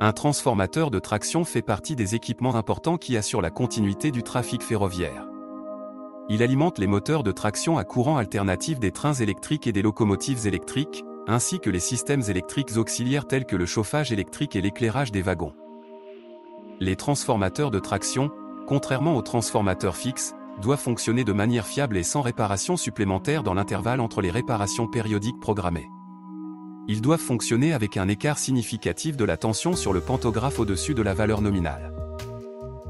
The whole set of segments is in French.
Un transformateur de traction fait partie des équipements importants qui assurent la continuité du trafic ferroviaire. Il alimente les moteurs de traction à courant alternatif des trains électriques et des locomotives électriques, ainsi que les systèmes électriques auxiliaires tels que le chauffage électrique et l'éclairage des wagons. Les transformateurs de traction, contrairement aux transformateurs fixes, doivent fonctionner de manière fiable et sans réparation supplémentaire dans l'intervalle entre les réparations périodiques programmées. Ils doivent fonctionner avec un écart significatif de la tension sur le pantographe au-dessus de la valeur nominale.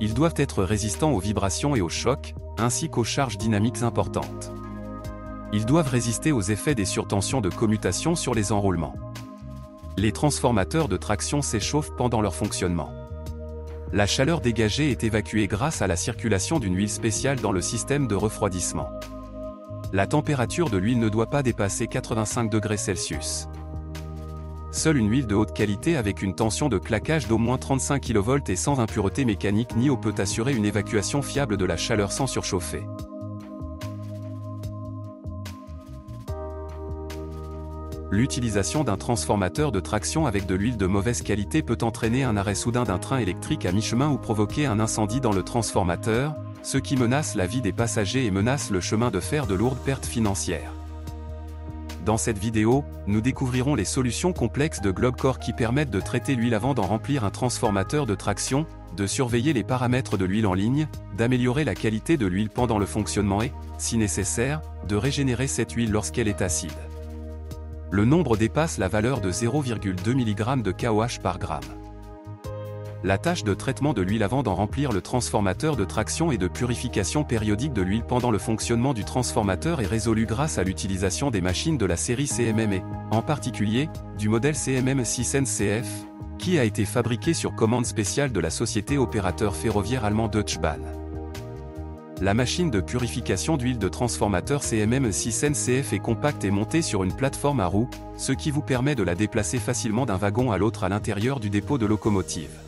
Ils doivent être résistants aux vibrations et aux chocs, ainsi qu'aux charges dynamiques importantes. Ils doivent résister aux effets des surtensions de commutation sur les enroulements. Les transformateurs de traction s'échauffent pendant leur fonctionnement. La chaleur dégagée est évacuée grâce à la circulation d'une huile spéciale dans le système de refroidissement. La température de l'huile ne doit pas dépasser 85 degrés Celsius. Seule une huile de haute qualité avec une tension de claquage d'au moins 35 kV et sans impureté mécanique ni eau peut assurer une évacuation fiable de la chaleur sans surchauffer. L'utilisation d'un transformateur de traction avec de l'huile de mauvaise qualité peut entraîner un arrêt soudain d'un train électrique à mi-chemin ou provoquer un incendie dans le transformateur, ce qui menace la vie des passagers et menace le chemin de fer de lourdes pertes financières. Dans cette vidéo, nous découvrirons les solutions complexes de GlobeCore qui permettent de traiter l'huile avant d'en remplir un transformateur de traction, de surveiller les paramètres de l'huile en ligne, d'améliorer la qualité de l'huile pendant le fonctionnement et, si nécessaire, de régénérer cette huile lorsqu'elle est acide. Le nombre dépasse la valeur de 0,2 mg de KOH par gramme. La tâche de traitement de l'huile avant d'en remplir le transformateur de traction et de purification périodique de l'huile pendant le fonctionnement du transformateur est résolue grâce à l'utilisation des machines de la série CMM et, en particulier, du modèle CMM6NCF, qui a été fabriqué sur commande spéciale de la société opérateur ferroviaire allemand Deutsche Bahn. La machine de purification d'huile de transformateur CMM6NCF est compacte et montée sur une plateforme à roues, ce qui vous permet de la déplacer facilement d'un wagon à l'autre à l'intérieur du dépôt de locomotive.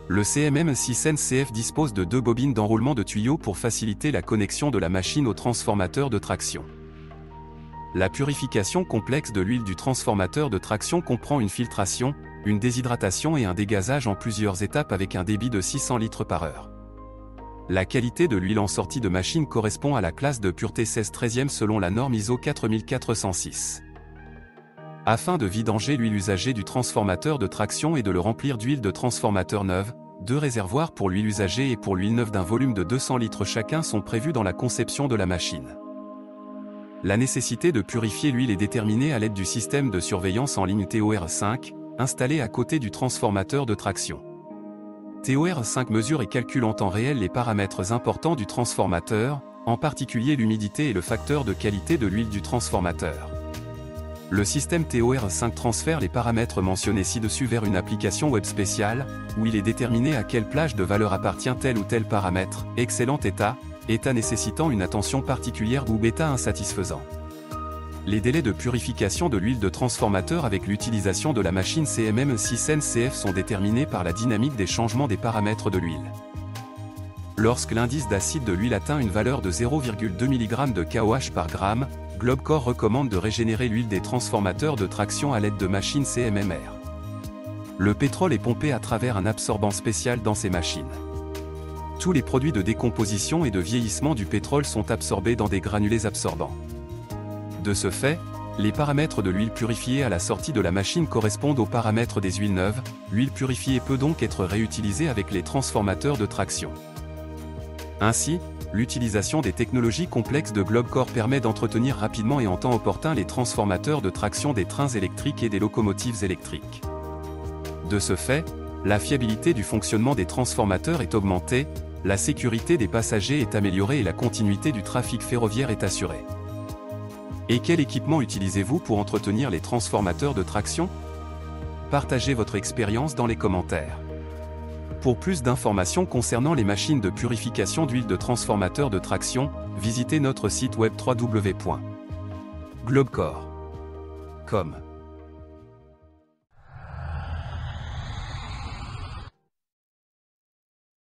Le CMM6NCF dispose de 2 bobines d'enroulement de tuyaux pour faciliter la connexion de la machine au transformateur de traction. La purification complexe de l'huile du transformateur de traction comprend une filtration, une déshydratation et un dégazage en plusieurs étapes avec un débit de 600 litres par heure. La qualité de l'huile en sortie de machine correspond à la classe de pureté 16/13 selon la norme ISO 4406. Afin de vidanger l'huile usagée du transformateur de traction et de le remplir d'huile de transformateur neuve, 2 réservoirs pour l'huile usagée et pour l'huile neuve d'un volume de 200 litres chacun sont prévus dans la conception de la machine. La nécessité de purifier l'huile est déterminée à l'aide du système de surveillance en ligne TOR5, installé à côté du transformateur de traction. TOR5 mesure et calcule en temps réel les paramètres importants du transformateur, en particulier l'humidité et le facteur de qualité de l'huile du transformateur. Le système TOR5 transfère les paramètres mentionnés ci-dessus vers une application web spéciale, où il est déterminé à quelle plage de valeur appartient tel ou tel paramètre, excellent état, état nécessitant une attention particulière ou bêta insatisfaisant. Les délais de purification de l'huile de transformateur avec l'utilisation de la machine CMM6NCF sont déterminés par la dynamique des changements des paramètres de l'huile. Lorsque l'indice d'acide de l'huile atteint une valeur de 0,2 mg de KOH par gramme, GlobeCore recommande de régénérer l'huile des transformateurs de traction à l'aide de machines CMMR. Le pétrole est pompé à travers un absorbant spécial dans ces machines. Tous les produits de décomposition et de vieillissement du pétrole sont absorbés dans des granulés absorbants. De ce fait, les paramètres de l'huile purifiée à la sortie de la machine correspondent aux paramètres des huiles neuves. L'huile purifiée peut donc être réutilisée avec les transformateurs de traction. Ainsi, l'utilisation des technologies complexes de GlobeCore permet d'entretenir rapidement et en temps opportun les transformateurs de traction des trains électriques et des locomotives électriques. De ce fait, la fiabilité du fonctionnement des transformateurs est augmentée, la sécurité des passagers est améliorée et la continuité du trafic ferroviaire est assurée. Et quel équipement utilisez-vous pour entretenir les transformateurs de traction? Partagez votre expérience dans les commentaires. Pour plus d'informations concernant les machines de purification d'huile de transformateur de traction, visitez notre site web www.globecore.com.